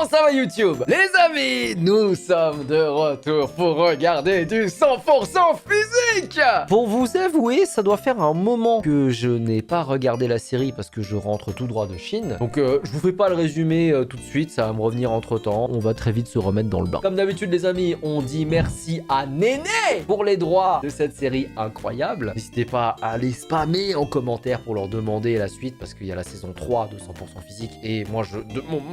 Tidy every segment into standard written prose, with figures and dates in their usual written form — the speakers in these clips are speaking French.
ça va YouTube? Les amis, nous sommes de retour pour regarder du 100% physique. Pour vous avouer, ça doit faire un moment que je n'ai pas regardé la série parce que je rentre tout droit de Chine. Donc je vous fais pas le résumé tout de suite, ça va me revenir entre temps. On va très vite se remettre dans le bain. Comme d'habitude les amis, on dit merci à Néné pour les droits de cette série incroyable. N'hésitez pas à les spammer en commentaire pour leur demander la suite parce qu'il y a la saison 3 de 100% physique et moi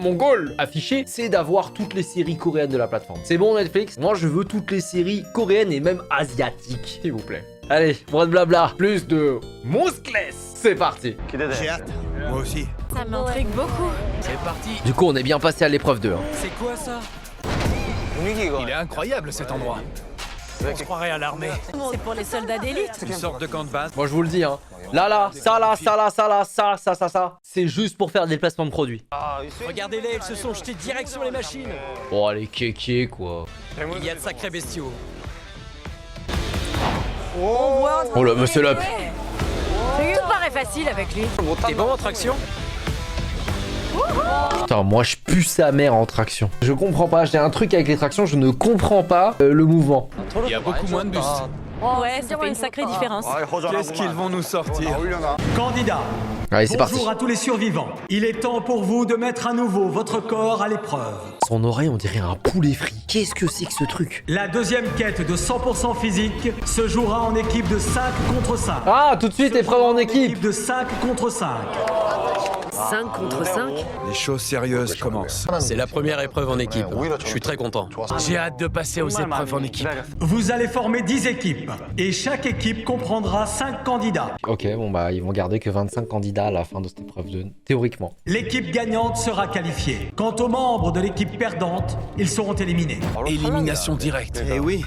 mon goal affiché c'est d'avoir toutes les séries coréennes de la plateforme. C'est bon Netflix? Moi je veux toutes les séries coréennes et même asiatiques s'il vous plaît. Allez, moins de blabla, plus de muscless. C'est parti. J'ai hâte. Moi aussi. Ça m'intrigue beaucoup. C'est parti. Du coup on est bien passé à l'épreuve 2 hein. C'est quoi ça? Il est incroyable cet endroit. On se croirait à l'armée. C'est pour les soldats d'élite. Une sorte de camp de base. Moi je vous le dis hein. Là, ça. C'est juste pour faire des placements de produits. Regardez-les, ils se sont jetés direct sur les machines. Oh les kékés quoi. Il y a de sacrés bestiaux. Oh le monsieur Lop. Tout paraît facile avec lui. T'es bon en traction? Putain, moi je pue sa mère en traction. Je comprends pas, j'ai un truc avec les tractions, je ne comprends pas le mouvement. Il y a beaucoup moins de bus. Ouais, ça fait une sacrée différence. Qu'est-ce qu'ils vont nous sortir? Candidats, Allez, c'est parti. bonjour à tous les survivants. Il est temps pour vous de mettre à nouveau votre corps à l'épreuve. Son oreille, on dirait un poulet frit. Qu'est-ce que c'est que ce truc? La deuxième quête de 100% physique se jouera en équipe de 5 contre 5. Ah, tout de suite, épreuve en équipe. de 5 contre 5. 5 contre 5. Les choses sérieuses commencent. C'est la première épreuve en équipe. Je suis très content. J'ai hâte de passer aux épreuves en équipe. Vous allez former 10 équipes et chaque équipe comprendra 5 candidats. Ok, bon bah, ils vont garder que 25 candidats à la fin de cette épreuve 2, théoriquement. L'équipe gagnante sera qualifiée. Quant aux membres de l'équipe perdante, ils seront éliminés. Élimination directe. Eh oui.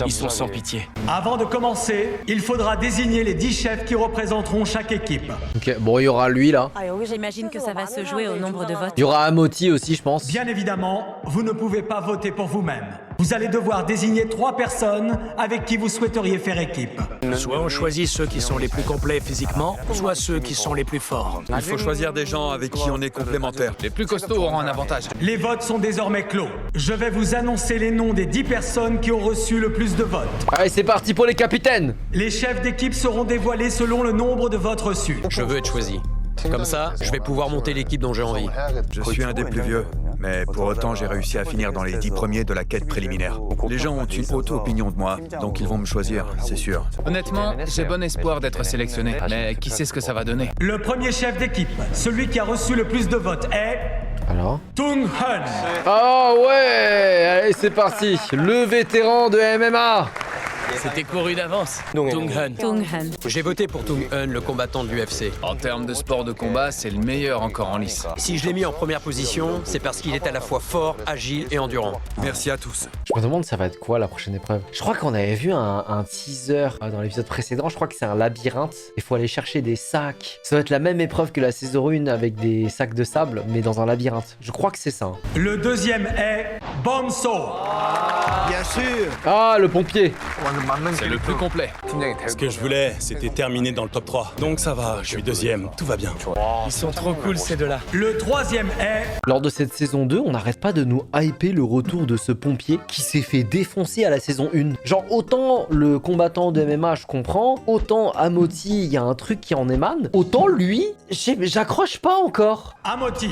Ils sont sans pitié. Avant de commencer, il faudra désigner les 10 chefs qui représenteront chaque équipe. Ok, bon, il y aura lui là. J'imagine que ça va se jouer au nombre de votes. Il y aura Amoti aussi, je pense. Bien évidemment, vous ne pouvez pas voter pour vous-même. Vous allez devoir désigner 3 personnes avec qui vous souhaiteriez faire équipe. Soit on choisit ceux qui sont les plus complets physiquement, soit ceux qui sont les plus forts. Il faut choisir des gens avec qui on est complémentaires. Les plus costauds auront un avantage. Les votes sont désormais clos. Je vais vous annoncer les noms des 10 personnes qui ont reçu le plus de votes. Allez, c'est parti pour les capitaines. Les chefs d'équipe seront dévoilés selon le nombre de votes reçus. Je veux être choisi. Comme ça, je vais pouvoir monter l'équipe dont j'ai envie. Je suis un des plus vieux, mais pour autant j'ai réussi à finir dans les 10 premiers de la quête préliminaire. Les gens ont une haute opinion de moi, donc ils vont me choisir, c'est sûr. Honnêtement, j'ai bon espoir d'être sélectionné, mais qui sait ce que ça va donner? Le premier chef d'équipe, celui qui a reçu le plus de votes est... Alors? Tung Hun. Oh ouais. Allez, c'est parti. Le vétéran de MMA. C'était couru d'avance. Tung Han. Tung Han. J'ai voté pour Tung Han, le combattant de l'UFC. En termes de sport de combat, c'est le meilleur encore en lice. Si je l'ai mis en première position, c'est parce qu'il est à la fois fort, agile et endurant. Merci à tous. Je me demande ça va être quoi la prochaine épreuve. Je crois qu'on avait vu un teaser dans l'épisode précédent. Je crois que c'est un labyrinthe. Il faut aller chercher des sacs. Ça va être la même épreuve que la saison 1 avec des sacs de sable, mais dans un labyrinthe. Je crois que c'est ça. Hein. Le deuxième est Bomso. Bien sûr. Ah, le pompier. C'est le plus complet. Ce que je voulais, c'était terminer dans le top 3. Donc ça va, je suis deuxième, tout va bien. Ils sont trop cool ces deux-là. Le troisième est... Lors de cette saison 2, on n'arrête pas de nous hyper le retour de ce pompier qui s'est fait défoncer à la saison 1. Genre, autant le combattant de MMA, je comprends, autant Amoti, il y a un truc qui en émane, autant lui, j'accroche pas encore. Amoti.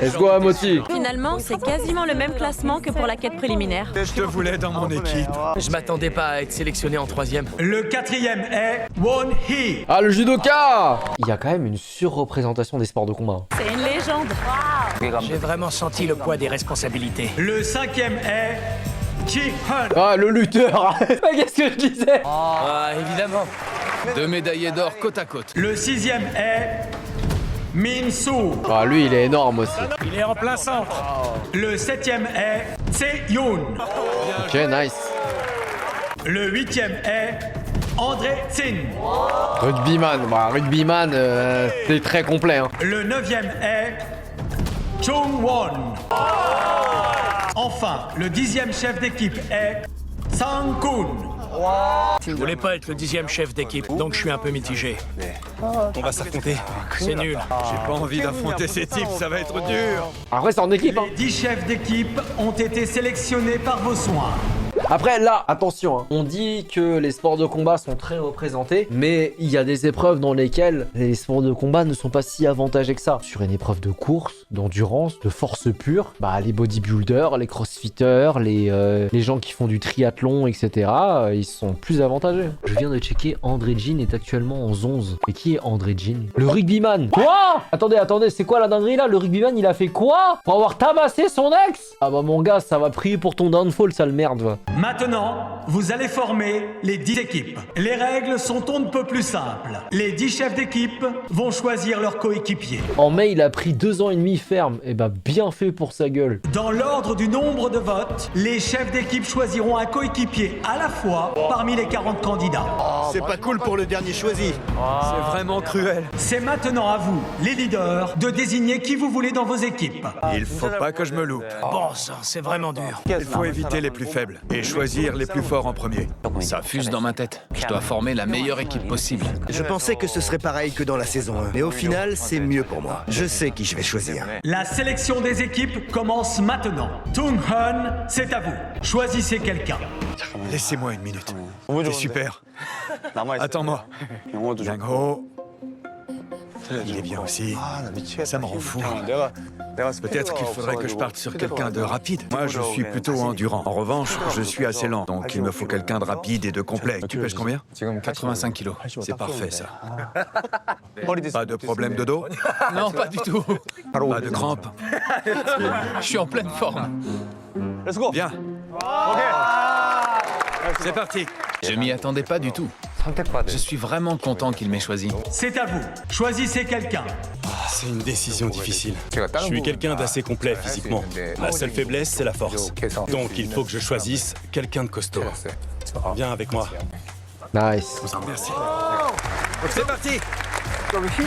Let's go Amoti. Finalement, c'est quasiment le même classement que pour la quête préliminaire. Je te voulais dans mon équipe. Je m'attendais pas à être sélectionné en troisième. Le quatrième est Won Hee. Ah, le judoka. Il y a quand même une surreprésentation des sports de combat. C'est une légende. J'ai vraiment senti le poids des responsabilités. Le cinquième est Ji Hun. Ah, le lutteur. Qu'est-ce que je disais? Ah, évidemment. 2 médaillés d'or côte à côte. Le sixième est Min Soo. Ah, lui, il est énorme aussi. Il est en plein centre. Le septième est Se Yoon. Ok, nice. Le huitième est André Tsin. Rugbyman. Bah, rugbyman, c'est très complet. Hein. Le neuvième est Chung Won. Enfin, le dixième chef d'équipe est Sang Kun. Je voulais pas être le 10e chef d'équipe, donc je suis un peu mitigé. On va s'affronter. C'est nul. J'ai pas envie d'affronter ces types, ça va être dur. Après, c'est en équipe, hein. Les 10 chefs d'équipe ont été sélectionnés par vos soins. Après, là, attention, hein. On dit que les sports de combat sont très représentés, mais il y a des épreuves dans lesquelles les sports de combat ne sont pas si avantagés que ça. Sur une épreuve de course, d'endurance, de force pure, bah les bodybuilders, les crossfitters, les gens qui font du triathlon, etc., ils sont plus avantagés. Je viens de checker, André Jean est actuellement en 11. Et qui est André Jean? Le rugbyman. Quoi? Attendez, c'est quoi la dinguerie là? Le rugbyman, il a fait quoi? Pour avoir tabassé son ex? Ah bah mon gars, ça va prier pour ton downfall, sale merde, va. Maintenant, vous allez former les 10 équipes. Les règles sont on ne peut plus simples. Les 10 chefs d'équipe vont choisir leur coéquipier. En mai, il a pris 2 ans et demi ferme. Et bah, bien fait pour sa gueule. Dans l'ordre du nombre de votes, les chefs d'équipe choisiront un coéquipier à la fois parmi les 40 candidats. C'est pas cool pour le dernier choisi. C'est vraiment cruel. C'est maintenant à vous, les leaders, de désigner qui vous voulez dans vos équipes. Il faut pas que je me loupe. Bon sang, c'est vraiment dur. Il faut éviter les plus faibles et choisir les plus forts en premier. Ça fuse dans ma tête. Je dois former la meilleure équipe possible. Je pensais que ce serait pareil que dans la saison 1, mais au final, c'est mieux pour moi. Je sais qui je vais choisir. La sélection des équipes commence maintenant. Tung Hun, c'est à vous. Choisissez quelqu'un. Laissez-moi une minute. C'est super. Attends-moi. Yang Ho. Il est bien aussi. Ça me rend fou. Peut-être qu'il faudrait que je parte sur quelqu'un de rapide. Moi, je suis plutôt endurant. En revanche, je suis assez lent. Donc, il me faut quelqu'un de rapide et de complet. Tu pèses combien? 85 kilos. C'est parfait, ça. Pas de problème de dos? Non, pas du tout. Pas de crampes? Je suis en pleine forme. Bien. C'est parti. Je m'y attendais pas du tout. Je suis vraiment content qu'il m'ait choisi. C'est à vous. Choisissez quelqu'un. C'est une décision difficile. Je suis quelqu'un d'assez complet physiquement. Ma seule faiblesse, c'est la force. Donc il faut que je choisisse quelqu'un de costaud. Viens avec moi. Nice. Merci. C'est parti.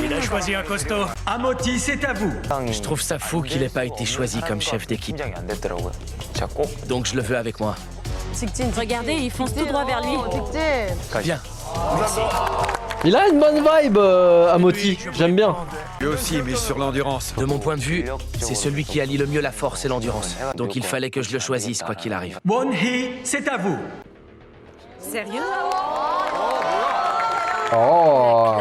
Il a choisi un costaud. Amoti, c'est à vous. Je trouve ça fou qu'il n'ait pas été choisi comme chef d'équipe. Donc je le veux avec moi. Regardez, il fonce tout droit vers lui. Viens. Il a une bonne vibe, Amoti. J'aime bien. Lui aussi, mais sur l'endurance. De mon point de vue, c'est celui qui allie le mieux la force et l'endurance. Donc il fallait que je le choisisse quoi qu'il arrive. Won-hee, c'est à vous. Sérieux? Oh.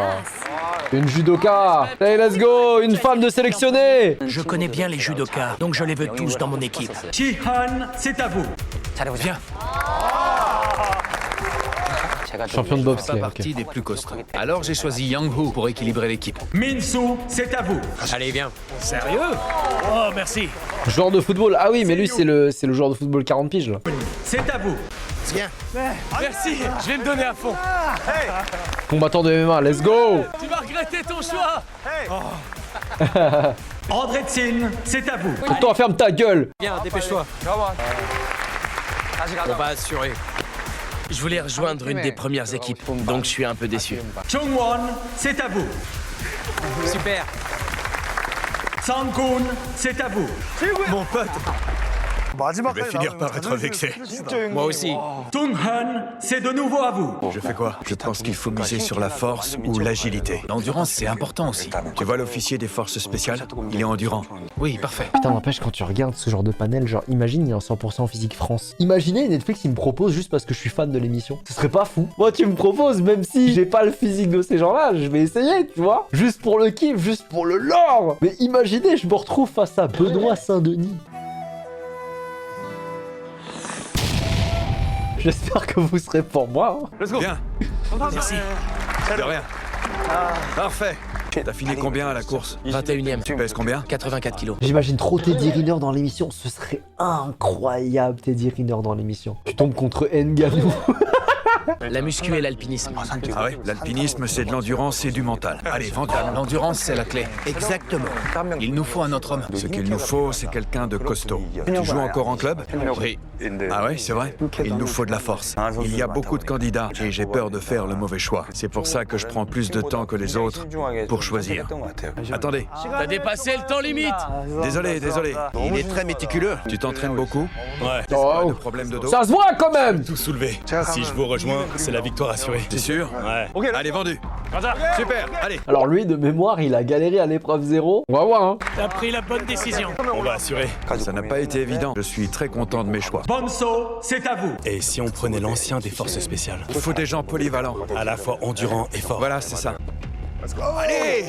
Une judoka. Hey, let's go. Une femme de sélectionnée. Je connais bien les judokas, donc je les veux tous dans mon équipe. Chi-hun, c'est à vous. Viens. Champion de Je fais bobsleigh. pas Ok. partie des plus costauds. Alors j'ai choisi Yang Ho pour équilibrer l'équipe. Min-soo, c'est à vous. Allez, viens. Sérieux? Oh, merci. Joueur de football. Ah oui, mais lui, c'est le joueur de football 40 piges, là. C'est à vous. Merci, je vais me donner à fond. Combattant de MMA, let's go. Tu vas regretter ton choix. André Tsin, c'est à vous. Toi, ferme ta gueule. Viens, dépêche-toi. On va assurer. Je voulais rejoindre une des premières équipes, donc je suis un peu déçu. Chung-won, c'est à vous. Super. Sang-kun, c'est à vous. Mon pote. Je vais finir par être vexé. Moi aussi. Tung-hun, c'est de nouveau à vous. Je fais quoi? Je pense qu'il faut miser sur la force ou l'agilité. L'endurance, c'est important aussi. Tu vois l'officier des forces spéciales? Il est endurant. Oui, parfait. Putain, n'empêche, quand tu regardes ce genre de panel, genre, imagine, il y a un 100% physique France. Imaginez, Netflix, il me propose juste parce que je suis fan de l'émission. Ce serait pas fou. Moi, tu me proposes, même si j'ai pas le physique de ces gens-là, je vais essayer, tu vois. Juste pour le kiff, juste pour le lore. Mais imaginez, je me retrouve face à Benoît Saint-Denis. J'espère que vous serez pour moi. Hein. Bien. Merci. De rien. Parfait. T'as fini combien à la course? 21e. Tu pèses combien? 84 kilos. J'imagine trop Teddy Riner dans l'émission. Ce serait incroyable, Teddy Riner dans l'émission. Tu tombes contre Ngannou. La muscu et l'alpinisme. Ah ouais, l'alpinisme, c'est de l'endurance et du mental. Allez, vendu. L'endurance, c'est la clé. Exactement. Il nous faut un autre homme. Ce qu'il nous faut, c'est quelqu'un de costaud. Tu joues encore en club? Oui. Ah ouais, c'est vrai. Il nous faut de la force. Il y a beaucoup de candidats et j'ai peur de faire le mauvais choix. C'est pour ça que je prends plus de temps que les autres pour choisir. Attendez. T'as dépassé le temps limite. Désolé. Il est très méticuleux. Tu t'entraînes beaucoup? Ouais, Pas Oh. de problème de dos? Ça se voit quand même. tout soulevé. Si je vous rejoins, moins, c'est la victoire assurée. T'es sûr? Ouais. Allez, vendu. Super, allez. Alors lui, de mémoire, il a galéré à l'épreuve 0. On va voir, hein. T'as pris la bonne décision. On va assurer. Ça n'a pas été évident. Je suis très content de mes choix. Bonso, c'est à vous. Et si on prenait l'ancien des forces spéciales? Il faut des gens polyvalents. À la fois endurants et forts. Voilà, c'est ça. Allez!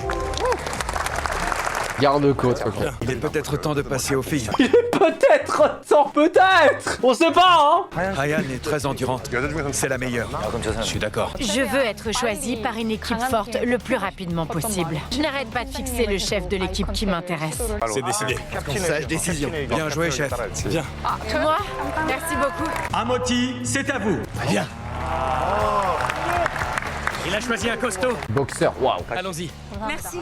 Garde-côte, ok. Il est peut-être temps de passer aux filles. Peut-être temps, peut-être. On sait pas, hein. Ryan est très endurante. C'est la meilleure. Je suis d'accord. Je veux être choisie par une équipe forte le plus rapidement possible. Je n'arrête pas de fixer le chef de l'équipe qui m'intéresse. C'est décidé. Sage décision. Bien joué, chef. Bien. Moi, merci beaucoup. Amoti, c'est à vous. Viens. Il a choisi un costaud. Boxeur, waouh. Allons-y. Merci.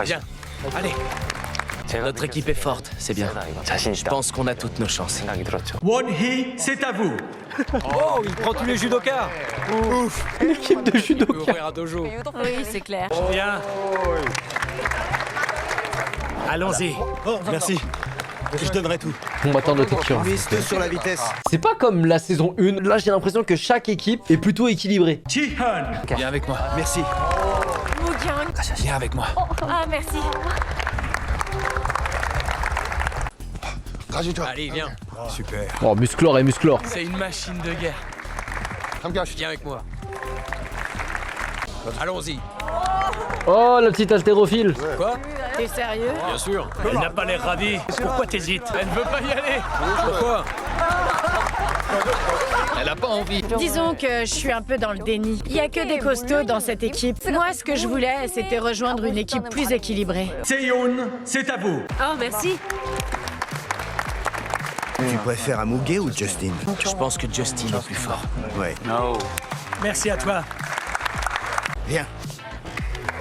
Viens. Allez. Notre équipe est forte, c'est bien. Je pense qu'on a toutes nos chances. Won-hee, c'est à vous. Oh, il prend tous les judokas. L'équipe de judo. Il peut ouvrir un dojo. Oui, c'est clair. Bien. Allons-y. Oh, merci. Je donnerai tout. On m'attend de texture. Mise tout sur la vitesse. C'est pas comme la saison 1. Là, j'ai l'impression que chaque équipe est plutôt équilibrée. Ji-hun. Viens avec moi. Merci. Woo-kyung. Viens avec moi. Ah, merci. Allez, viens. Super. Oh, musclor et musclor. C'est une machine de guerre. Viens avec moi. Allons-y. Oh, le petit haltérophile. Quoi? T'es sérieux? Bien sûr. Elle n'a pas l'air ravie. Pourquoi t'hésites? Elle ne veut pas y aller. Pourquoi? Elle a pas envie. Disons que je suis un peu dans le déni. Il y a que des costauds dans cette équipe. Moi, ce que je voulais, c'était rejoindre une équipe plus équilibrée. Seyoun, c'est à vous. Oh, merci. Tu préfères Amuge ou Justin? Je pense que Justin est plus fort. Ouais. Merci à toi. Viens.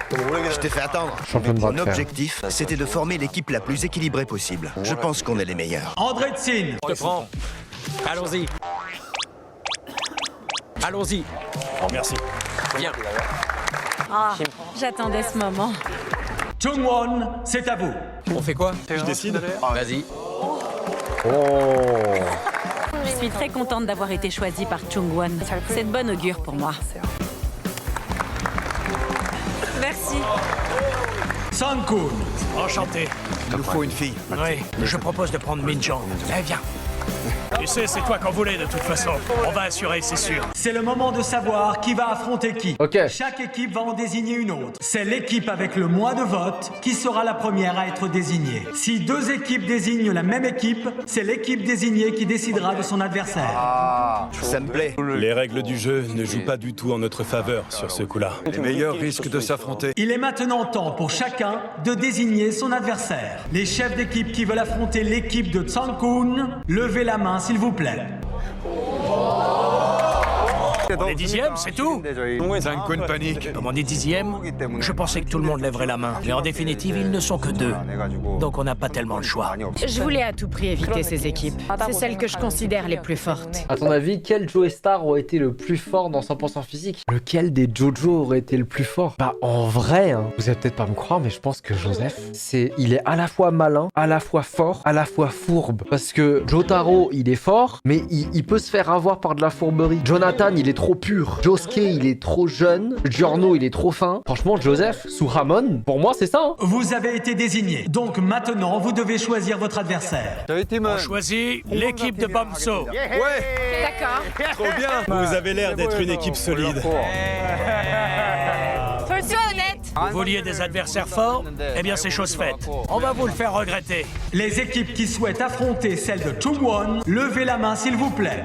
Je t'ai fait attendre. Champion de bras de Mon fer. objectif, c'était de former l'équipe la plus équilibrée possible. Je pense qu'on est les meilleurs. André Tsin. Je te prends. Allons-y. Allons-y. Oh, merci. Viens. Ah, j'attendais ce moment. Jungwon, c'est à vous. On fait quoi? Je décide. Vas-y. Oh. Je suis très contente d'avoir été choisie par Jungwon. C'est de bonne augure pour moi. Merci. Sang-kun. Enchanté. Il nous faut une fille. Oui, je propose de prendre Min-jong. Eh, viens. Tu sais, c'est toi qu'on voulait de toute façon. On va assurer, c'est sûr. C'est le moment de savoir qui va affronter qui. Ok. Chaque équipe va en désigner une autre. C'est l'équipe avec le moins de votes qui sera la première à être désignée. Si deux équipes désignent la même équipe, c'est l'équipe désignée qui décidera de son adversaire. Ça me plaît. Les règles du jeu ne jouent pas du tout en notre faveur sur ce coup-là. Les meilleurs risquent de s'affronter. Il est maintenant temps pour chacun de désigner son adversaire. Les chefs d'équipe qui veulent affronter l'équipe de Sang-kun, levez la main s'il vous plaît. On est dixième, c'est tout? Sang-kun panique. Comme on est dixième, je pensais que tout le monde lèverait la main. Mais en définitive, ils ne sont que deux. Donc on n'a pas tellement le choix. Je voulais à tout prix éviter ces équipes. C'est celles que je considère les plus fortes. À ton avis, quel Joe Star aurait été le plus fort dans 100% physique? Lequel des Jojo aurait été le plus fort? Bah, en vrai, hein, vous allez peut-être pas me croire, mais je pense que Joseph, il est à la fois malin, à la fois fort, à la fois fourbe. Parce que Jotaro, il est fort, mais il peut se faire avoir par de la fourberie. Jonathan, il est trop pur. Josuke, il est trop jeune. Giorno, il est trop fin. Franchement, Joseph, sous Ramon, pour moi, c'est ça. Hein. Vous avez été désigné. Donc maintenant, vous devez choisir votre adversaire. On choisit l'équipe de Bomso. D'accord. Trop bien. Vous avez l'air d'être une équipe solide. Sois honnête. Vous vouliez des adversaires forts? Eh bien, c'est chose faite. On va vous le faire regretter. Les équipes qui souhaitent affronter celle de Jungwon, levez la main s'il vous plaît.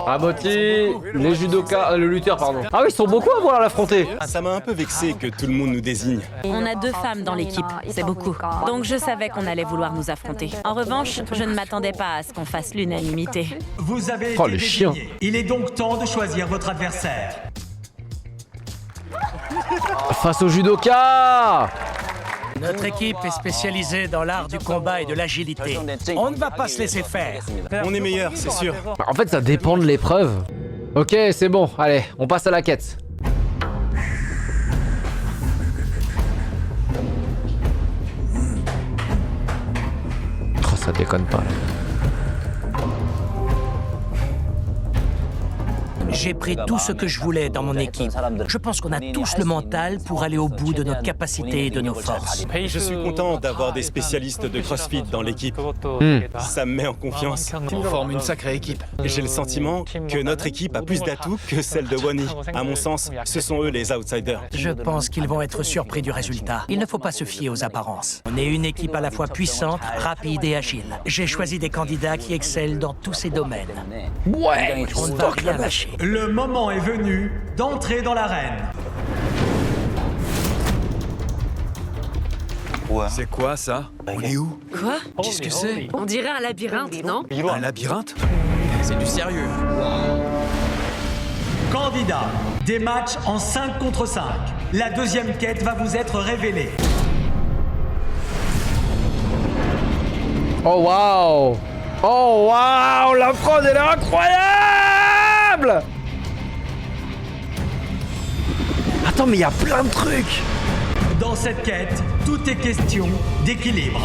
Amoti, les judokas, le lutteur, pardon. Ah oui, ils sont beaucoup à vouloir l'affronter. Ça m'a un peu vexé que tout le monde nous désigne. On a 2 femmes dans l'équipe, c'est beaucoup. Donc je savais qu'on allait vouloir nous affronter. En revanche, je ne m'attendais pas à ce qu'on fasse l'unanimité. Vous avez Oh, été le chien. désigné. Il est donc temps de choisir votre adversaire. Face au judoka. Notre équipe est spécialisée dans l'art du combat et de l'agilité. On ne va pas se laisser faire. On est meilleurs, c'est sûr. Bah, en fait, ça dépend de l'épreuve. Ok, c'est bon. Allez, on passe à la quête. Oh, ça déconne pas, là. J'ai pris tout ce que je voulais dans mon équipe. Je pense qu'on a tous le mental pour aller au bout de nos capacités et de nos forces. Je suis content d'avoir des spécialistes de CrossFit dans l'équipe. Ça me met en confiance. On forme une sacrée équipe. J'ai le sentiment que notre équipe a plus d'atouts que celle de Wani. À mon sens, ce sont eux les outsiders. Je pense qu'ils vont être surpris du résultat. Il ne faut pas se fier aux apparences. On est une équipe à la fois puissante, rapide et agile. J'ai choisi des candidats qui excellent dans tous ces domaines. Ouais, On ne va rien lâcher. Le moment est venu d'entrer dans l'arène. C'est quoi ça? On est où? Quoi? Qu'est-ce que c'est? On dirait un labyrinthe, non? Un labyrinthe? C'est du sérieux. Candidats, des matchs en 5 contre 5. La deuxième quête va vous être révélée. Oh waouh! Oh waouh! La fraude elle est incroyable! Attends mais il y a plein de trucs! Dans cette quête, tout est question d'équilibre.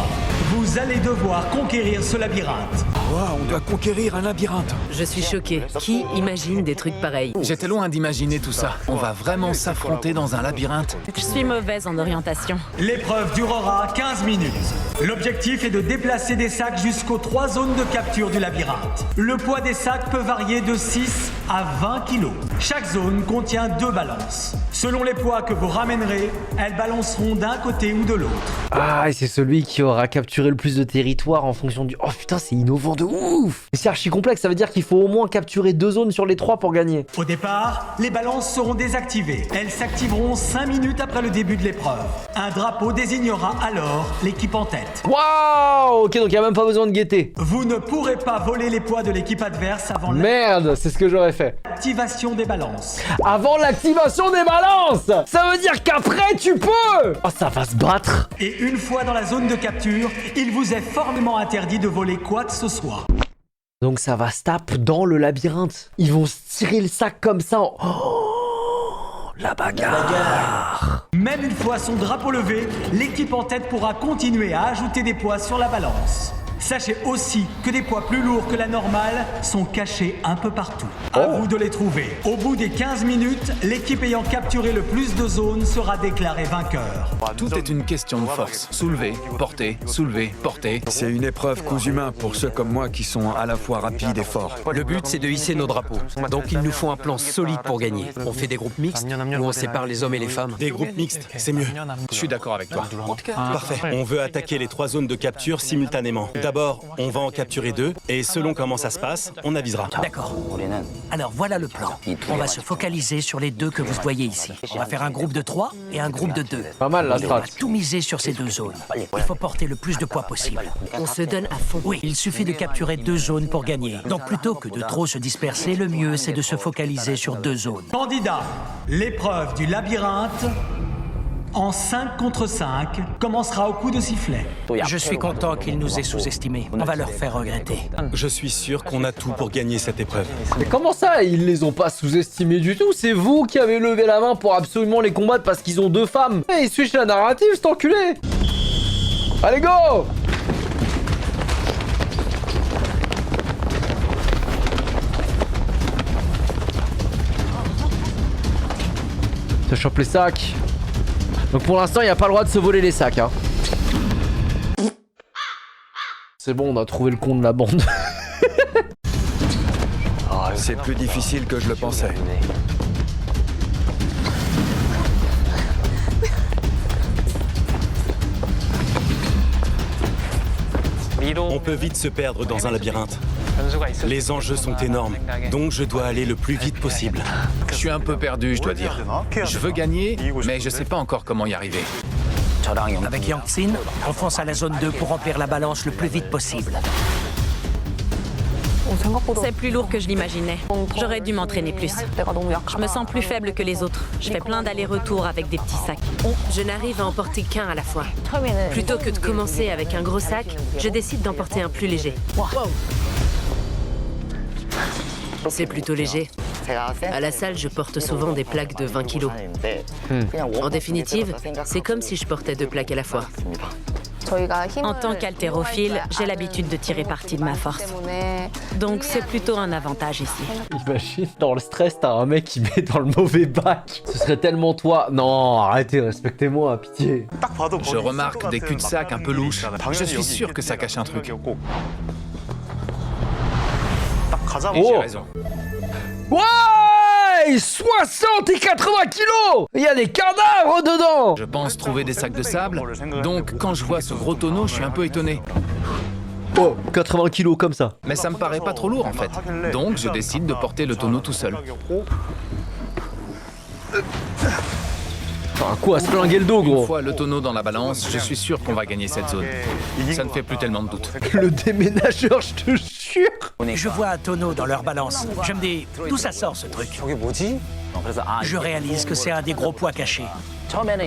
Vous allez devoir conquérir ce labyrinthe. Wow, on doit conquérir un labyrinthe. Je suis choquée. Qui imagine des trucs pareils? J'étais loin d'imaginer tout ça. On va vraiment s'affronter dans un labyrinthe. Je suis mauvaise en orientation. L'épreuve durera 15 minutes. L'objectif est de déplacer des sacs jusqu'aux 3 zones de capture du labyrinthe. Le poids des sacs peut varier de 6 à 20 kilos. Chaque zone contient 2 balances. Selon les poids que vous ramènerez, elles balanceront d'un côté ou de l'autre. Ah, et c'est celui qui aura capturé le plus de territoire en fonction du... Oh putain, c'est innovant de ouf! Mais c'est archi complexe, ça veut dire qu'il faut au moins capturer 2 zones sur les 3 pour gagner. Au départ, les balances seront désactivées. Elles s'activeront 5 minutes après le début de l'épreuve. Un drapeau désignera alors l'équipe en tête. Waouh! Ok, donc il n'y a même pas besoin de guetter. Vous ne pourrez pas voler les poids de l'équipe adverse avant Merde, c'est ce que j'aurais fait. l'activation des balances. Avant l'activation des balances! Ça veut dire qu'après tu peux! Oh, ça va se battre! Et une fois dans la zone de capture, il vous est formellement interdit de voler quoi que ce soit. Donc ça va se taper dans le labyrinthe. Ils vont se tirer le sac comme ça. Oh, la bagarre. Même une fois son drapeau levé, l'équipe en tête pourra continuer à ajouter des poids sur la balance. Sachez aussi que des poids plus lourds que la normale sont cachés un peu partout. À vous de les trouver. Au bout des 15 minutes, l'équipe ayant capturé le plus de zones sera déclarée vainqueur. Tout est une question de force. Soulever, porter, soulever, porter. C'est une épreuve coups humains pour ceux comme moi qui sont à la fois rapides et forts. Le but, c'est de hisser nos drapeaux. Donc il nous faut un plan solide pour gagner. On fait des groupes mixtes ou on sépare les hommes et les femmes? Des groupes mixtes, c'est mieux. Je suis d'accord avec toi. Parfait. On veut attaquer les 3 zones de capture simultanément. D'abord, on va en capturer 2 et selon comment ça se passe, on avisera. D'accord. Alors voilà le plan. On va se focaliser sur les 2 que vous voyez ici. On va faire un groupe de 3 et un groupe de 2. Pas mal la On va strat. tout miser sur ces 2 zones. Il faut porter le plus de poids possible. On se donne à fond. Oui, il suffit de capturer 2 zones pour gagner. Donc plutôt que de trop se disperser, le mieux c'est de se focaliser sur 2 zones. Candidats, l'épreuve du labyrinthe en 5 contre 5 commencera au coup de sifflet. Je suis content qu'ils nous aient sous-estimés. On va leur faire regretter. Je suis sûr qu'on a tout pour gagner cette épreuve. Mais comment ça, ils les ont pas sous-estimés du tout? C'est vous qui avez levé la main pour absolument les combattre parce qu'ils ont 2 femmes. Eh, il switch la narrative, cet enculé. Allez, go! Ça chope les sacs. Donc pour l'instant, il n'y a pas le droit de se voler les sacs. Hein. C'est bon, on a trouvé le con de la bande. C'est plus difficile que je le pensais. On peut vite se perdre dans un labyrinthe. Les enjeux sont énormes, donc je dois aller le plus vite possible. Je suis un peu perdu, je dois dire. Je veux gagner, mais je sais pas encore comment y arriver. Avec Yangtsin, on fonce à la zone 2 pour remplir la balance le plus vite possible. C'est plus lourd que je l'imaginais. J'aurais dû m'entraîner plus. Je me sens plus faible que les autres. Je fais plein d'allers-retours avec des petits sacs. Je n'arrive à emporter qu'un à la fois. Plutôt que de commencer avec un gros sac, je décide d'emporter un plus léger. C'est plutôt léger. À la salle, je porte souvent des plaques de 20 kilos. En définitive, c'est comme si je portais 2 plaques à la fois. En tant qu'haltérophile, j'ai l'habitude de tirer parti de ma force. Donc c'est plutôt un avantage ici. Imagine, dans le stress, t'as un mec qui met dans le mauvais bac. Ce serait tellement toi. Non, arrêtez, respectez-moi, pitié. Je remarque des cul-de-sac un peu louches. Je suis sûr que ça cache un truc. Et j'ai raison. Ouais, 60 et 80 kilos. Il y a des cadavres dedans. Je pense trouver des sacs de sable. Donc quand je vois ce gros tonneau, je suis un peu étonné. Oh, 80 kilos comme ça. Mais ça me paraît pas trop lourd en fait. Donc je décide de porter le tonneau tout seul. Enfin, quoi, se flinguer le dos, gros. Une fois le tonneau dans la balance, je suis sûr qu'on va gagner cette zone. Ça ne fait plus tellement de doute. Le déménageur, je te jure. Je vois un tonneau dans leur balance. Je me dis, d'où ça sort ce truc? Je réalise que c'est un des gros poids cachés.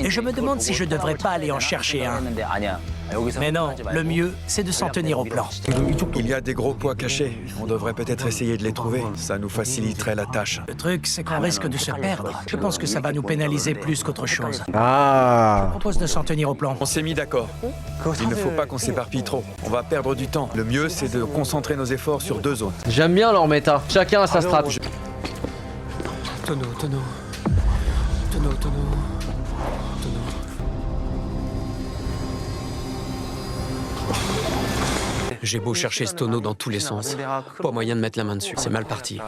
Et je me demande si je devrais pas aller en chercher un. Mais non, le mieux, c'est de s'en tenir au plan. Il y a des gros poids cachés. On devrait peut-être essayer de les trouver. Ça nous faciliterait la tâche. Le truc, c'est qu'on risque de se perdre. Je pense que ça va nous pénaliser plus qu'autre chose. Ah. Je propose de s'en tenir au plan. On s'est mis d'accord. Il ne faut pas qu'on s'éparpille trop. On va perdre du temps. Le mieux, c'est de concentrer nos efforts sur 2 zones. J'aime bien leur méta. Chacun a sa strat. Tonneau. J'ai beau chercher ce tonneau dans tous les sens, pas moyen de mettre la main dessus. C'est mal parti.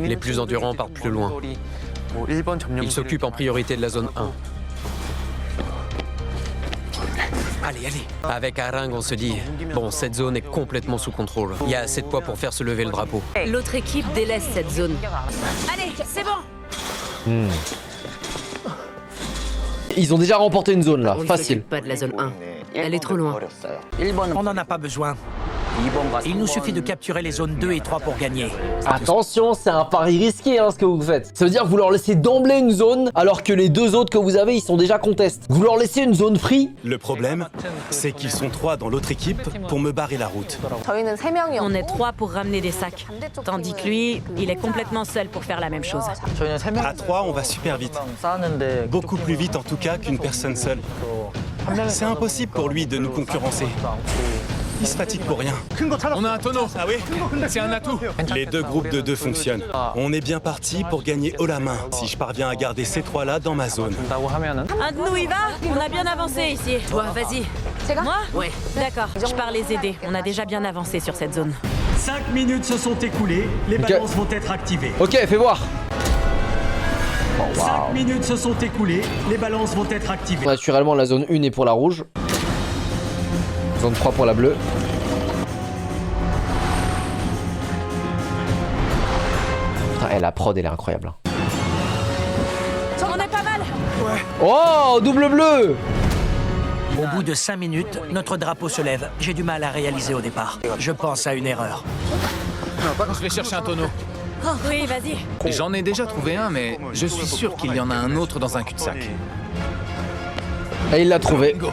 Les plus endurants partent plus loin. Ils s'occupent en priorité de la zone 1. Allez. Avec Aring, on se dit, bon, cette zone est complètement sous contrôle. Il y a assez de poids pour faire se lever le drapeau. L'autre équipe délaisse cette zone. Allez, c'est bon. Ils ont déjà remporté une zone là, On ne facile. s'occupe pas de la zone 1. Elle est trop loin. On n'en a pas besoin. Il nous suffit de capturer les zones 2 et 3 pour gagner. Attention, c'est un pari risqué ce que vous faites. Ça veut dire que vous leur laissez d'emblée une zone alors que les 2 autres que vous avez, ils sont déjà contestes. Vous leur laissez une zone free. Le problème, c'est qu'ils sont 3 dans l'autre équipe pour me barrer la route. On est 3 pour ramener des sacs. Tandis que lui, il est complètement seul pour faire la même chose. À 3, on va super vite. Beaucoup plus vite en tout cas qu'une personne seule. C'est impossible pour lui de nous concurrencer. Il se fatigue pour rien. On a un tonneau. Ah oui? C'est un atout. Les 2 groupes de 2 fonctionnent. On est bien parti pour gagner haut la main, si je parviens à garder ces 3-là dans ma zone. Un de nous y va? On a bien avancé ici. Toi, vas-y. Moi? Ouais. D'accord, je pars les aider. On a déjà bien avancé sur cette zone. 5 minutes se sont écoulées, les balances vont être activées. Ok, fais voir. 5 minutes se sont écoulées, les balances vont être activées. Naturellement, la zone 1 est pour la rouge. Zone 3 pour la bleue. Putain, la prod, elle est incroyable. On est pas mal. Oh, double bleu. Au bout de 5 minutes, notre drapeau se lève. J'ai du mal à réaliser au départ. Je pense à une erreur. Je vais chercher un tonneau. Oui, vas-y. J'en ai déjà trouvé un, mais je suis sûr qu'il y en a un autre dans un cul-de-sac. Et il l'a trouvé. Go.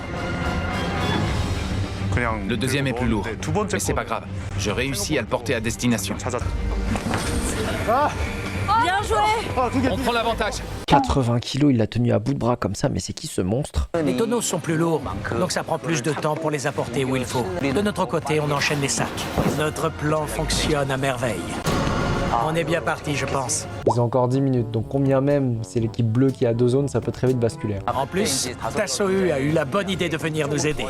Le deuxième est plus lourd, mais c'est pas grave. Je réussis à le porter à destination. Bien joué. On prend l'avantage. 80 kilos, il l'a tenu à bout de bras comme ça, mais c'est qui ce monstre? Les tonneaux sont plus lourds, donc ça prend plus de temps pour les apporter où il faut. De notre côté, on enchaîne les sacs. Notre plan fonctionne à merveille. On est bien parti, je pense. Ils ont encore 10 minutes, donc combien même c'est l'équipe bleue qui a 2 zones, ça peut très vite basculer. En plus, Tassohu a eu la bonne idée de venir nous aider.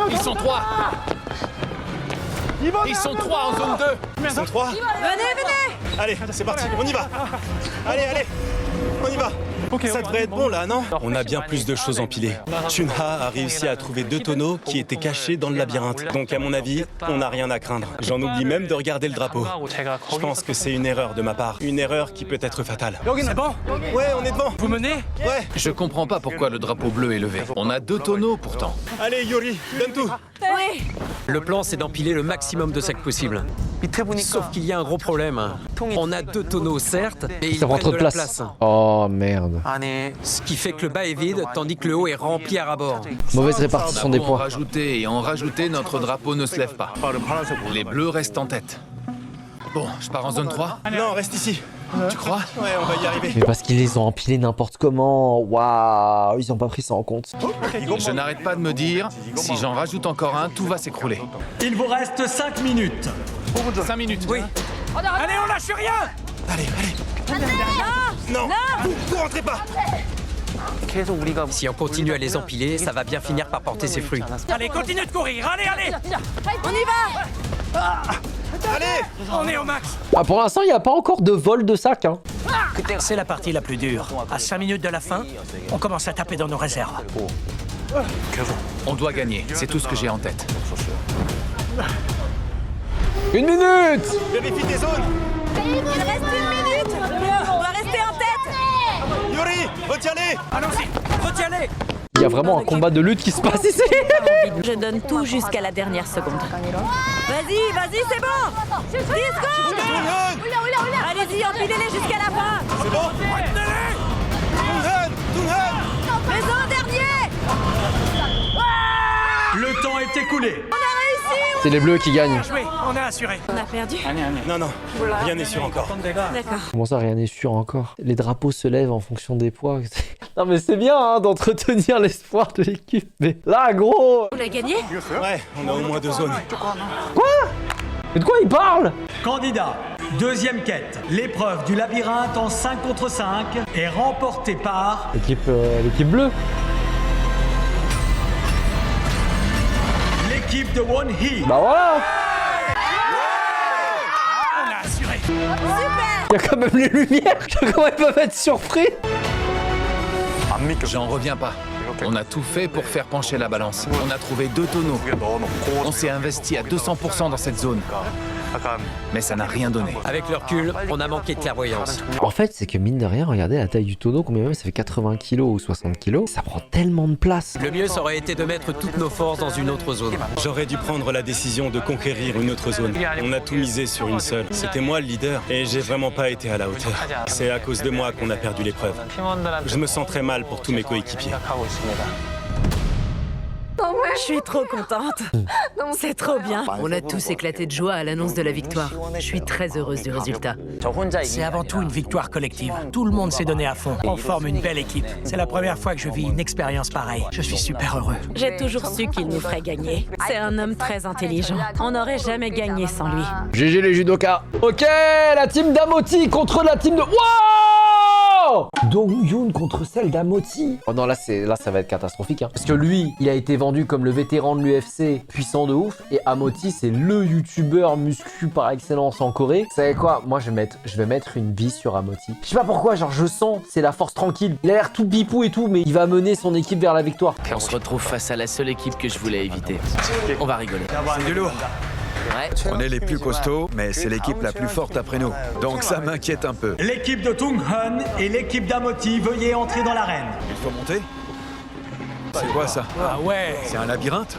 Ils sont 3. Ils sont 3 en zone 2. Ils sont 3? Venez. Allez, c'est parti, on y va. Allez, on y va. Ça devrait être bon là, non? On a bien plus de choses empilées. Chunha a réussi à trouver 2 tonneaux qui étaient cachés dans le labyrinthe. Donc à mon avis, on n'a rien à craindre. J'en oublie même de regarder le drapeau. Je pense que c'est une erreur de ma part. Une erreur qui peut être fatale. C'est bon? Ouais, on est devant. Vous menez? Ouais. Je comprends pas pourquoi le drapeau bleu est levé. On a 2 tonneaux pourtant. Allez, Yori, donne tout. Oui. Le plan, c'est d'empiler le maximum de sacs possible. Sauf qu'il y a un gros problème. On a 2 tonneaux, certes, mais ils Ça prend prennent trop de de la place. place. Oh merde. Ce qui fait que le bas est vide, tandis que le haut est rempli à ras-bord. Mauvaise On répartition a des beau en poids. rajouter et en rajouter, notre drapeau ne se lève pas. Les bleus restent en tête. Bon, je pars en zone 3. Non, reste ici. Tu crois? Ouais, on va y arriver. Mais parce qu'ils les ont empilés n'importe comment. Waouh, ils ont pas pris ça en compte. Je n'arrête pas de me dire, si j'en rajoute encore un, tout va s'écrouler. Il vous reste 5 minutes. 5 minutes. Oui. Allez, on lâche rien. Allez. Non, vous rentrez pas. Si on continue à les empiler, ça va bien finir par porter ses fruits. Allez, continue de courir. Allez. On y va! Allez, On est au max. Ah, pour l'instant, il n'y a pas encore de vol de sac. Hein. C'est la partie la plus dure. À 5 minutes de la fin, on commence à taper dans nos réserves. On doit gagner, c'est tout ce que j'ai en tête. 1 minute! vérifie tes zones. Il reste 1 minute! On doit rester en tête! Yuri, retiens-les. Allons-y, retiens-les. Il y a vraiment un combat de lutte qui se passe ici. Je donne tout jusqu'à la dernière seconde. Vas-y, c'est bon! 10 secondes! Allez-y, empilez-les jusqu'à la fin! C'est bon. Tunhan. Mais en dernier! Le temps est écoulé. C'est les bleus qui gagnent. Joué, on a assuré. On a perdu? Non, rien n'est sûr encore. D'accord. Comment ça, rien n'est sûr encore? Les drapeaux se lèvent en fonction des poids. Non mais c'est bien hein, d'entretenir l'espoir de l'équipe. Mais là, gros... On a gagné? Ouais, on a au moins 2 zones. Quoi? Mais de quoi il parle? Candidat, deuxième quête. L'épreuve du labyrinthe en 5 contre 5 est remportée par L'équipe bleue. l'équipe de Won-hee. Bah voilà. On a assuré. Il y a quand même les lumières. Comment ils peuvent être surpris? J'en reviens pas. On a tout fait pour faire pencher la balance. On a trouvé 2 tonneaux. On s'est investi à 200% dans cette zone. Mais ça n'a rien donné. Avec le recul, on a manqué de clairvoyance. En fait, c'est que mine de rien, regardez la taille du tonneau, combien même ça fait 80 kilos ou 60 kilos. Ça prend tellement de place. Le mieux, ça aurait été de mettre toutes nos forces dans une autre zone. J'aurais dû prendre la décision de conquérir une autre zone. On a tout misé sur une seule. C'était moi le leader et j'ai vraiment pas été à la hauteur. C'est à cause de moi qu'on a perdu l'épreuve. Je me sens très mal pour tous mes coéquipiers. Je suis trop contente. C'est trop bien. On a tous éclaté de joie à l'annonce de la victoire. Je suis très heureuse du résultat. C'est avant tout une victoire collective. Tout le monde s'est donné à fond. On forme une belle équipe. C'est la première fois que je vis une expérience pareille. Je suis super heureux. J'ai toujours su qu'il nous ferait gagner. C'est un homme très intelligent. On n'aurait jamais gagné sans lui. GG les judokas. Ok, la team d'Amoti contre la team de... Wow! Dong-Yoon contre celle d'Amoti. Oh non, là ça va être catastrophique. Hein. Parce que lui, il a été vendu comme le vétéran de l'UFC, puissant de ouf. Et Amoti, c'est le youtubeur muscu par excellence en Corée. Vous savez quoi? Moi, je vais mettre une bise sur Amoti. Je sais pas pourquoi, genre je sens, c'est la force tranquille. Il a l'air tout bipou et tout, mais il va mener son équipe vers la victoire. On se retrouve face à la seule équipe que je voulais éviter. On va rigoler. C'est du lourd. On est les plus costauds, mais c'est l'équipe la plus forte après nous. Donc ça m'inquiète un peu. L'équipe de Tung-hun et l'équipe d'Amoti, veuillez entrer dans l'arène. Il faut monter? C'est quoi ça? Ah ouais. C'est un labyrinthe?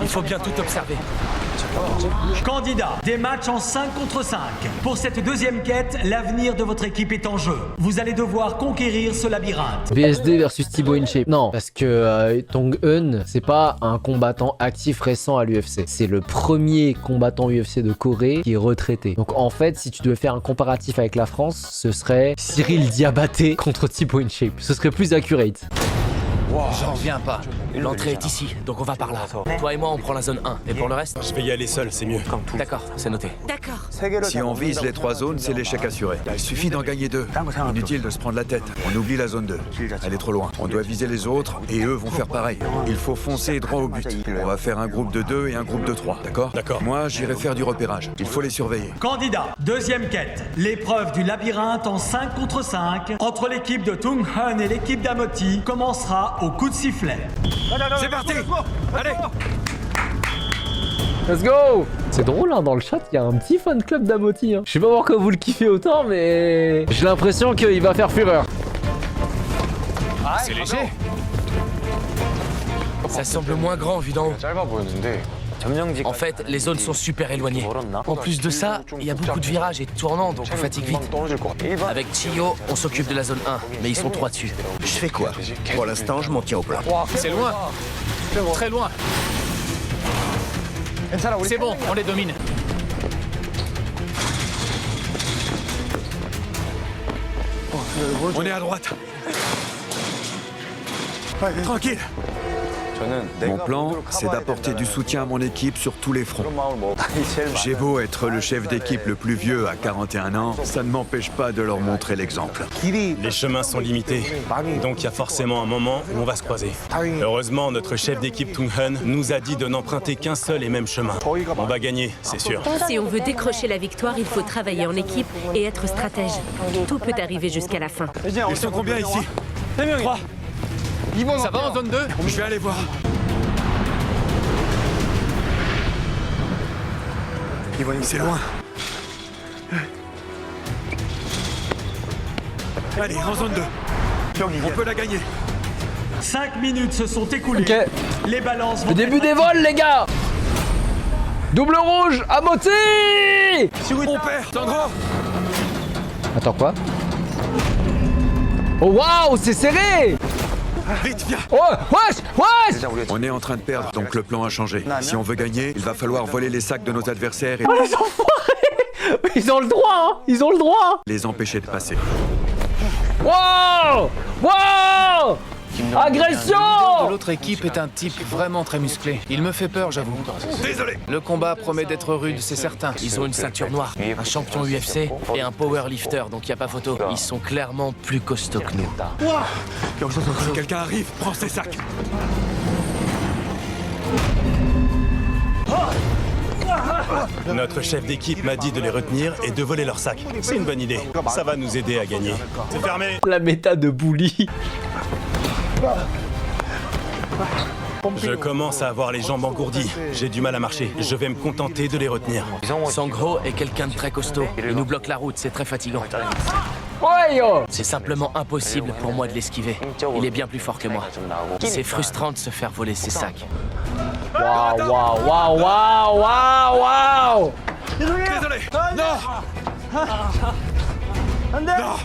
Il faut bien tout observer. Candidat, des matchs en 5 contre 5. Pour cette deuxième quête, l'avenir de votre équipe est en jeu. Vous allez devoir conquérir ce labyrinthe. BSD versus Thibaut InShape. Non, parce que Dong-Eun, c'est pas un combattant actif récent à l'UFC. C'est le premier combattant UFC de Corée qui est retraité. Donc en fait, si tu devais faire un comparatif avec la France, ce serait Cyril Diabaté contre Thibaut InShape. Ce serait plus accurate. J'en reviens pas. L'entrée est ici, donc on va par là. Toi et moi, on prend la zone 1. Et pour le reste? Je vais y aller seul, c'est mieux. D'accord, c'est noté. D'accord. Si on vise les 3 zones, c'est l'échec assuré. Il suffit d'en gagner 2. Inutile de se prendre la tête. On oublie la zone 2. Elle est trop loin. On doit viser les autres et eux vont faire pareil. Il faut foncer droit au but. On va faire un groupe de 2 et un groupe de 3. D'accord? D'accord. Moi, j'irai faire du repérage. Il faut les surveiller. Candidat, deuxième quête. L'épreuve du labyrinthe en 5 contre 5 entre l'équipe de Tung-hun et l'équipe d'Amoti commencera au coup de sifflet. C'est parti! Allez! Let's go! C'est drôle, hein, dans le chat, il y a un petit fan club d'Amoti. Hein. Je sais pas pourquoi vous le kiffez autant, mais j'ai l'impression qu'il va faire fureur. C'est léger. Ça semble moins grand vu d'en haut. En fait, les zones sont super éloignées. En plus de ça, il y a beaucoup de virages et de tournants, donc on fatigue vite. Avec Chiyo, on s'occupe de la zone 1, mais ils sont 3 dessus. Je fais quoi? Pour l'instant, je m'en tiens au plan. C'est loin. Très loin. C'est bon, on les domine. On est à droite. Tranquille. Mon plan, c'est d'apporter du soutien à mon équipe sur tous les fronts. J'ai beau être le chef d'équipe le plus vieux à 41 ans, ça ne m'empêche pas de leur montrer l'exemple. Les chemins sont limités, donc il y a forcément un moment où on va se croiser. Heureusement, notre chef d'équipe Tung-hun nous a dit de n'emprunter qu'un seul et même chemin. On va gagner, c'est sûr. Si on veut décrocher la victoire, il faut travailler en équipe et être stratège. Tout peut arriver jusqu'à la fin. Ils sont combien ici? 3. Ça va en zone 2? Je vais aller voir. C'est loin. Allez, en zone 2. On peut la gagner. 5 minutes se sont écoulées. Ok. Les balances vont Le début des vols, les gars. Double rouge à Moti. On perd, Sandro. Attends, quoi? Oh waouh, c'est serré. Vite, viens. Oh, wesh, wesh. On est en train de perdre, donc le plan a changé. Si on veut gagner, il va falloir voler les sacs de nos adversaires et Oh les enfoirés. Ils ont le droit, hein. Ils ont le droit. les empêcher de passer. Wow. Wow. Agression. De l'autre équipe est un type vraiment très musclé. Il me fait peur, j'avoue. Désolé. Le combat promet d'être rude, c'est certain. Ils ont une ceinture noire, un champion UFC et un powerlifter, donc y a pas photo. Ils sont clairement plus costauds que nous. Si quelqu'un arrive, prends ses sacs. Notre chef d'équipe m'a dit de les retenir et de voler leurs sacs. C'est une bonne idée. Ça va nous aider à gagner. C'est fermé. La méta de Bully. Je commence à avoir les jambes engourdies. J'ai du mal à marcher. Je vais me contenter de les retenir. Sang-Ho est quelqu'un de très costaud. Il nous bloque la route, c'est très fatigant. Ouais yo. C'est simplement impossible pour moi de l'esquiver. Il est bien plus fort que moi. C'est frustrant de se faire voler ses sacs. Waouh, waouh, waouh, waouh, waouh, waouh. Désolé. Non. Non.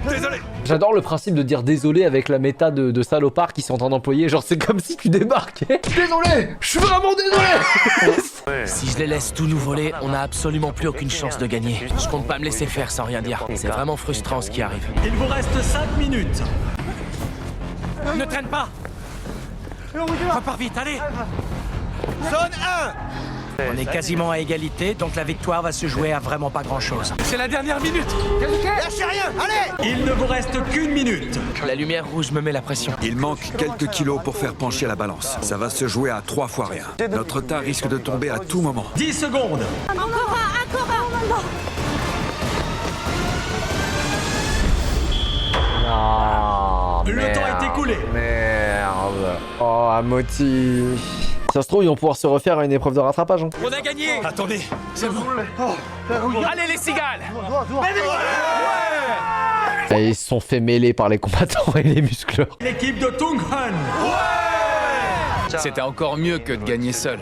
Désolé. J'adore le principe de dire désolé avec la méta de salopards qui sont en train d'employer. Genre, c'est comme si tu débarquais. Désolé. Je suis vraiment désolé. Si je les laisse tout nous voler, on n'a absolument plus aucune chance de gagner. Je compte pas me laisser faire sans rien dire. C'est vraiment frustrant ce qui arrive. Il vous reste 5 minutes. Ne traîne pas. Repars vite, allez. Zone 1. On est quasiment à égalité, donc la victoire va se jouer à vraiment pas grand-chose. C'est la dernière minute. Lâchez rien, allez. Il ne vous reste qu'une minute. La lumière rouge me met la pression. Il manque quelques kilos pour faire pencher la balance. Ça va se jouer à 3 fois rien. Notre tas risque de tomber à tout moment. 10 secondes. Encore un. Non. Le temps est écoulé. Merde. Oh, Amoti. Ça se trouve, ils vont pouvoir se refaire à une épreuve de rattrapage. Hein. On a gagné. Attendez. Allez les cigales. Et ils se sont fait mêler par les combattants et les muscleurs. L'équipe de Tung-hun. C'était encore mieux que de gagner seul.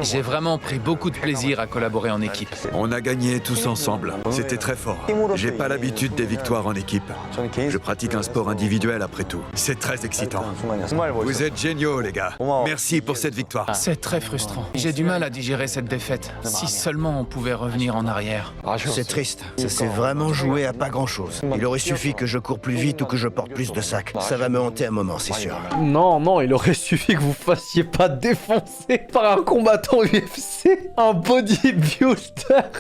J'ai vraiment pris beaucoup de plaisir à collaborer en équipe. On a gagné tous ensemble. C'était très fort. J'ai pas l'habitude des victoires en équipe. Je pratique un sport individuel après tout. C'est très excitant. Vous êtes géniaux, les gars. Merci pour cette victoire. C'est très frustrant. J'ai du mal à digérer cette défaite. Si seulement on pouvait revenir en arrière. C'est triste. Ça s'est vraiment joué à pas grand-chose. Il aurait suffi que je cours plus vite ou que je porte plus de sacs. Ça va me hanter un moment, c'est sûr. Non, non, il aurait suffi que vous fassiez pas défoncer par un combattant UFC, un bodybuilder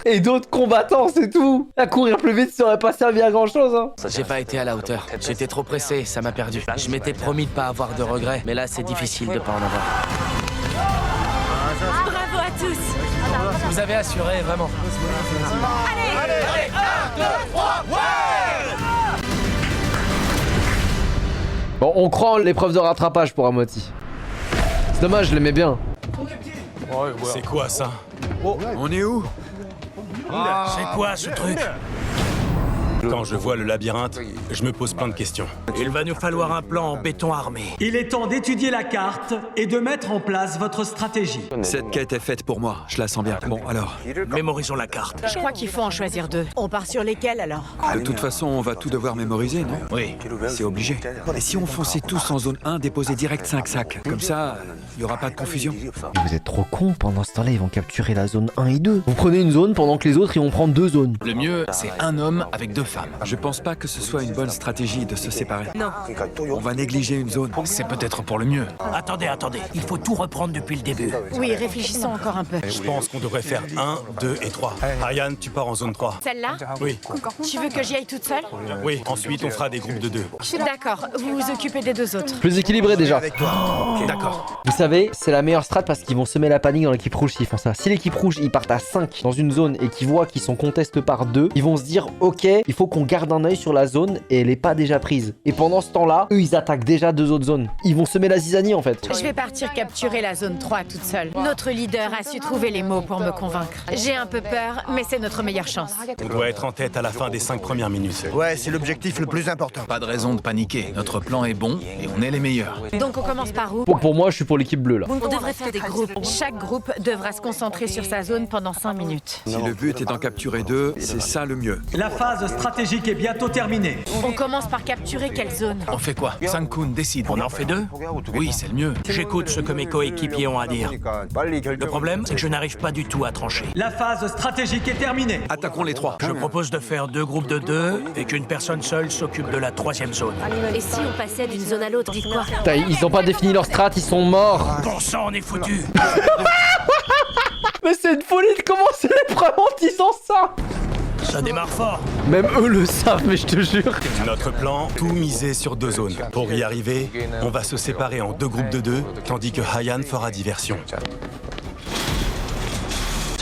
et d'autres combattants, c'est tout. À courir plus vite, ça aurait pas servi à grand chose. Hein. J'ai pas été à la hauteur. J'étais trop pressé, ça m'a perdu. Je m'étais promis de pas avoir de regrets, mais là c'est difficile de pas en avoir. Bravo à tous. Vous avez assuré, vraiment. Allez. 1, 2, 3, ouais! Bon, on croit en l'épreuve de rattrapage pour Amoti. C'est dommage, je l'aimais bien. C'est quoi ça? On est où? C'est quoi ce truc? Quand je vois le labyrinthe, je me pose plein de questions. Il va nous falloir un plan en béton armé. Il est temps d'étudier la carte et de mettre en place votre stratégie. Cette quête est faite pour moi, je la sens bien. Bon, alors, Mémorisons la carte. Je crois qu'il faut en choisir 2. On part sur lesquels alors? de toute façon, on va tout devoir mémoriser, non? Oui. C'est obligé. Et si on fonçait tous en zone 1, déposer direct 5 sacs? Comme ça, Il n'y aura pas de confusion. Mais vous êtes trop cons, pendant ce temps-là, ils vont capturer la zone 1 et 2. Vous prenez une zone pendant que les autres, ils vont prendre 2 zones. Le mieux, c'est un homme avec 2 femmes. Je pense pas que ce soit une bonne stratégie de se séparer. Non. On va négliger une zone. C'est peut-être pour le mieux. Attendez, il faut tout reprendre depuis le début. Oui, réfléchissons encore un peu. Je pense qu'on devrait faire 1, 2 et 3. Ryan, tu pars en zone 3. Celle-là? Oui. Tu veux que j'y aille toute seule? Oui, ensuite on fera des groupes de 2. D'accord, vous vous occupez des 2 autres. Plus équilibré déjà. D'accord. Vous savez, c'est la meilleure strat parce qu'ils vont semer la panique dans l'équipe rouge s'ils font ça. Si l'équipe rouge, ils partent à 5 dans une zone et qu'ils voient qu'ils sont contestés par 2, ils vont se dire, ok, il faut qu'on garde un œil sur la zone et elle est pas déjà prise. Et pendant ce temps-là, eux, ils attaquent déjà 2 autres zones. Ils vont semer la zizanie en fait. Je vais partir capturer la zone 3 toute seule. Notre leader a su trouver les mots pour me convaincre. J'ai un peu peur, mais c'est notre meilleure chance. On doit être en tête à la fin des 5 premières minutes. Ouais, c'est l'objectif le plus important. Pas de raison de paniquer. Notre plan est bon et on est les meilleurs. Donc on commence par où? Pour moi, je suis pour l'équipe bleue là. On devrait faire des groupes. Chaque groupe devra se concentrer sur sa zone pendant 5 minutes. Si le but est d'en capturer 2, c'est ça le mieux. La phase stratégique est bientôt terminée. On commence par capturer quelle zone? On fait quoi? Sang-kun décide. On en fait 2? Oui, c'est le mieux. J'écoute ce que mes coéquipiers ont à dire. Le problème, c'est que je n'arrive pas du tout à trancher. La phase stratégique est terminée. Attaquons les 3. Je propose de faire 2 groupes de 2 et qu'une personne seule s'occupe de la 3e zone. Et si on passait d'une zone à l'autre, dites quoi? Putain, ils ont pas défini leur strat, ils sont morts. Bon sang, on est foutus. Mais c'est une folie de commencer l'épreuve en disant ça. Ça démarre fort. Même eux le savent, mais je te jure. Notre plan, tout miser sur 2 zones. Pour y arriver, on va se séparer en 2 groupes de 2, tandis que Ryan fera diversion.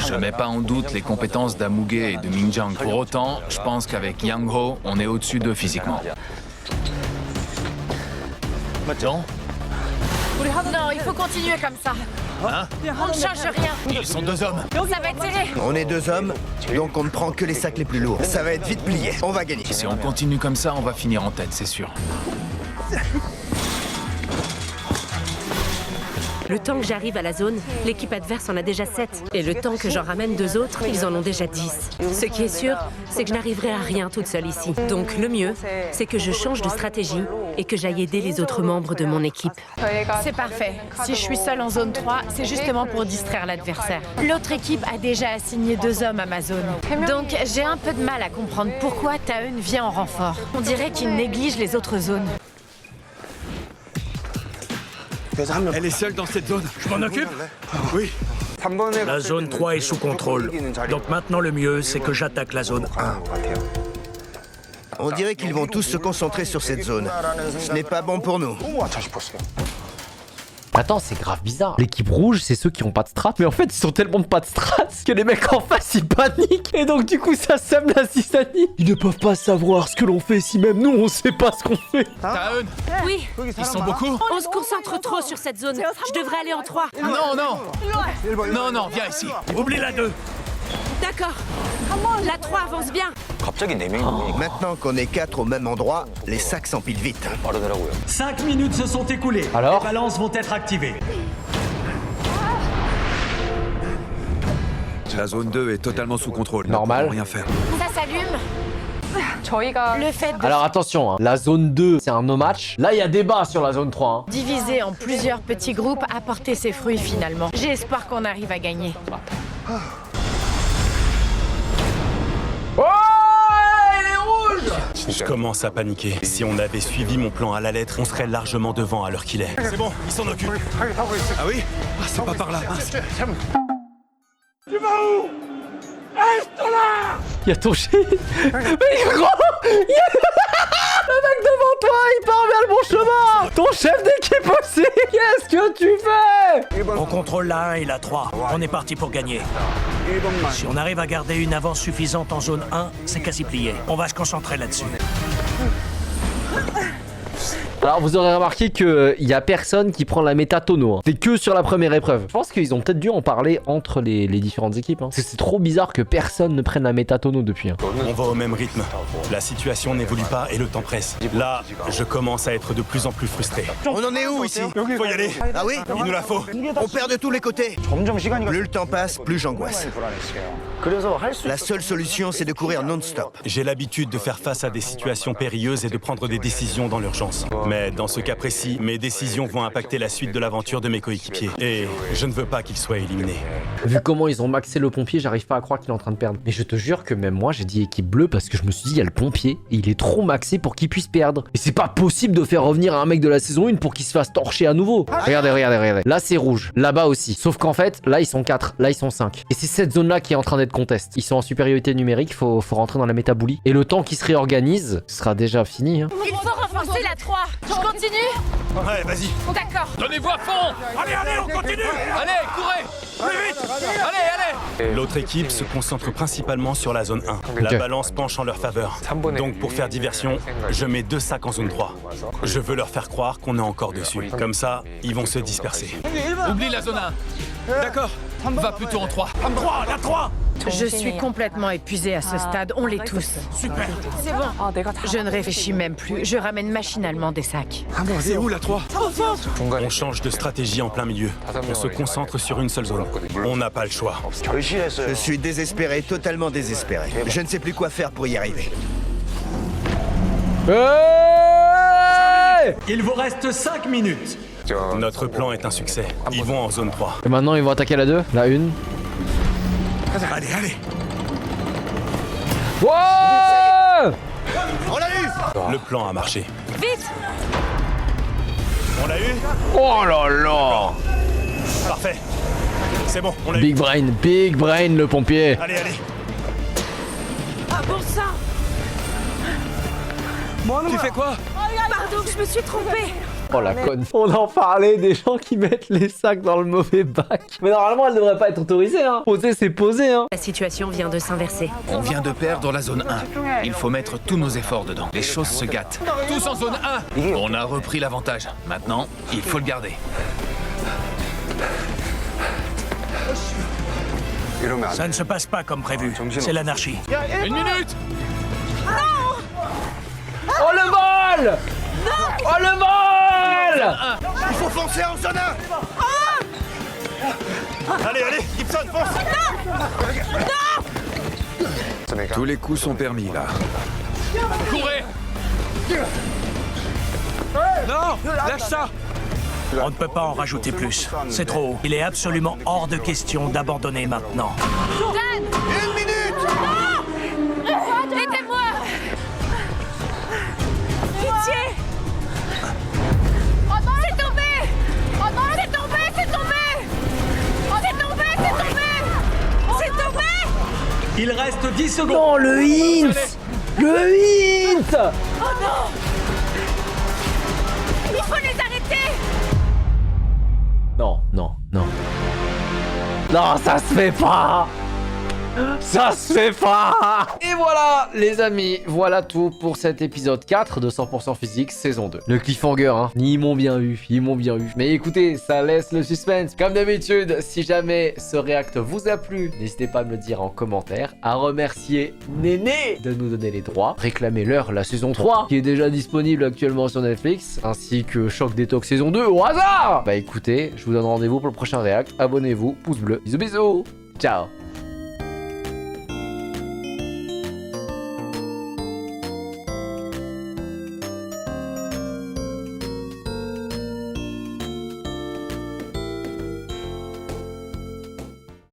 Je mets pas en doute les compétences d'Amuge et de Minjang. Pour autant, je pense qu'avec Yang Ho, on est au-dessus d'eux physiquement. Non, il faut continuer comme ça. On ne change rien. Ils sont 2 hommes. Ça va être serré. On est 2 hommes, donc on ne prend que les sacs les plus lourds. Ça va être vite plié. On va gagner. Si on continue comme ça, on va finir en tête, c'est sûr. Le temps que j'arrive à la zone, l'équipe adverse en a déjà 7. Et le temps que j'en ramène 2 autres, ils en ont déjà 10. Ce qui est sûr, c'est que je n'arriverai à rien toute seule ici. Donc le mieux, c'est que je change de stratégie et que j'aille aider les autres membres de mon équipe. C'est parfait. Si je suis seule en zone 3, c'est justement pour distraire l'adversaire. L'autre équipe a déjà assigné 2 hommes à ma zone. Donc j'ai un peu de mal à comprendre pourquoi Taeun vient en renfort. On dirait qu'il néglige les autres zones. Elle est seule dans cette zone. Je m'en occupe? Oui. La zone 3 est sous contrôle. Donc maintenant le mieux, c'est que j'attaque la zone 1. On dirait qu'ils vont tous se concentrer sur cette zone. Ce n'est pas bon pour nous. Attends, c'est grave bizarre. L'équipe rouge, c'est ceux qui ont pas de strat. Mais en fait, ils sont tellement de pas de strat que les mecs en face, ils paniquent. Et donc, du coup, ça sème la zizanie. Ils ne peuvent pas savoir ce que l'on fait si même nous, on sait pas ce qu'on fait. Taeun, Oui, ils sont beaucoup? on se concentre trop sur cette zone. Je devrais aller en 3. Non, viens ici. Oublie la 2. D'accord. La 3 avance bien. Maintenant qu'on est 4 au même endroit, les sacs s'empilent vite. 5 minutes se sont écoulées. Alors les balances vont être activées. La zone 2 est totalement sous contrôle. Normal. On peut rien faire. Ça s'allume. Le fait de Alors attention, hein, la zone 2, c'est un no match. Là, il y a débat sur la zone 3. Hein. diviser en plusieurs petits groupes a porté ses fruits finalement. J'ai espoir qu'on arrive à gagner. Oh, il est rouge! Je commence à paniquer. Si on avait suivi mon plan à la lettre, on serait largement devant à l'heure qu'il est. C'est bon, ils s'en occupent. Ah oui? Ah, c'est pas par là. Il y a ton chien. Mais gros, le mec devant toi, il part vers le bon chemin. Ton chef d'équipe aussi. Qu'est-ce que tu fais? On contrôle la 1 et la 3. On est parti pour gagner. Si on arrive à garder une avance suffisante en zone 1, c'est quasi plié. On va se concentrer là-dessus. Alors vous aurez remarqué qu'il y a personne qui prend la méta tonneau. Hein. C'est que sur la première épreuve. Je pense qu'ils ont peut-être dû en parler entre les différentes équipes. Hein. Parce que c'est trop bizarre que personne ne prenne la méta tonneau depuis. Hein. On va au même rythme. La situation n'évolue pas et le temps presse. Là, je commence à être de plus en plus frustré. On en est où ici? Faut y aller. Ah oui? Il nous la faut. On perd de tous les côtés. Plus le temps passe, plus j'angoisse. La seule solution, c'est de courir non-stop. J'ai l'habitude de faire face à des situations périlleuses et de prendre des décisions dans l'urgence. Mais Mais dans ce cas précis, mes décisions vont impacter la suite de l'aventure de mes coéquipiers. Et je ne veux pas qu'ils soient éliminés. Vu comment ils ont maxé le pompier, j'arrive pas à croire qu'il est en train de perdre. Mais je te jure que même moi, j'ai dit équipe bleue parce que je me suis dit, il y a le pompier et il est trop maxé pour qu'il puisse perdre. Et c'est pas possible de faire revenir un mec de la saison 1 pour qu'il se fasse torcher à nouveau. Regardez, regardez, regardez. Là, c'est rouge. Là-bas aussi. Sauf qu'en fait, là, ils sont 4. Là, ils sont 5. Et c'est cette zone-là qui est en train d'être contest. Ils sont en supériorité numérique. Faut rentrer dans la métaboulie. Et le temps qui se réorganise, ce sera déjà fini. Hein. Il faut renforcer la 3. Je continue? Ouais, vas-y. D'accord. Donnez-vous à fond. Allez, allez, on continue. Allez, courez. Plus vite. Allez. L'autre équipe se concentre principalement sur la zone 1. La balance penche en leur faveur. Donc pour faire diversion, je mets 2 sacs en zone 3. Je veux leur faire croire qu'on est encore dessus. Comme ça, ils vont se disperser. Oublie la zone 1. D'accord. Va plutôt en 3. 3, la 3. Je suis complètement épuisée à ce stade, on l'est tous. Super. C'est bon. Je ne réfléchis même plus, je ramène machinalement des sacs. C'est où la 3? On change de stratégie en plein milieu. On se concentre sur une seule zone. On n'a pas le choix. Je suis désespéré, totalement désespéré. Je ne sais plus quoi faire pour y arriver. Il vous reste 5 minutes. Notre plan est un succès. Ils vont en zone 3. Et maintenant, ils vont attaquer la 2. La 1. Allez, allez. Wow! On l'a eu! Le plan a marché. Vite! On l'a eu? Oh là là! Parfait. C'est bon, on l'a eu. Big brain, le pompier. Allez, allez. Ah bon sang! Tu fais quoi? Pardon, je me suis trompée. Oh la conne. On en parlait des gens qui mettent les sacs dans le mauvais bac. Mais normalement, elle devrait pas être autorisée, hein. Poser, c'est poser, hein. La situation vient de s'inverser. On vient de perdre la zone 1. Il faut mettre tous nos efforts dedans. Les choses se gâtent. Tous en zone 1. On a repris l'avantage. Maintenant, il faut le garder. Ça ne se passe pas comme prévu. C'est l'anarchie. 1 minute. Oh le vol! Non! Oh le vol! Il faut foncer en zone 1! Allez, allez, Gibson, fonce! Tous les coups sont permis, là. Courez. Non! Lâche ça! On ne peut pas en rajouter plus. C'est trop haut. Il est absolument hors de question d'abandonner maintenant. Dan! 1 minute! Non! Aidez-moi! Pitié! C'est tombé! C'est tombé! C'est tombé! C'est tombé! C'est tombé! C'est tombé! Il reste 10 secondes. Non, le hint! Le hint! Oh non! Il faut les arrêter! Non, non, non. Non, ça se fait pas! Ça se fait pas! Et voilà, les amis, voilà tout pour cet épisode 4 de 100% Physique saison 2. Le cliffhanger, hein, ils m'ont bien eu, ils m'ont bien eu. Mais écoutez, ça laisse le suspense. Comme d'habitude, si jamais ce react vous a plu, n'hésitez pas à me le dire en commentaire, à remercier Néné de nous donner les droits, réclamer la saison 3, qui est déjà disponible actuellement sur Netflix, ainsi que Choc Détox saison 2 au hasard! Bah écoutez, je vous donne rendez-vous pour le prochain react, abonnez-vous, pouce bleu, bisous bisous, ciao!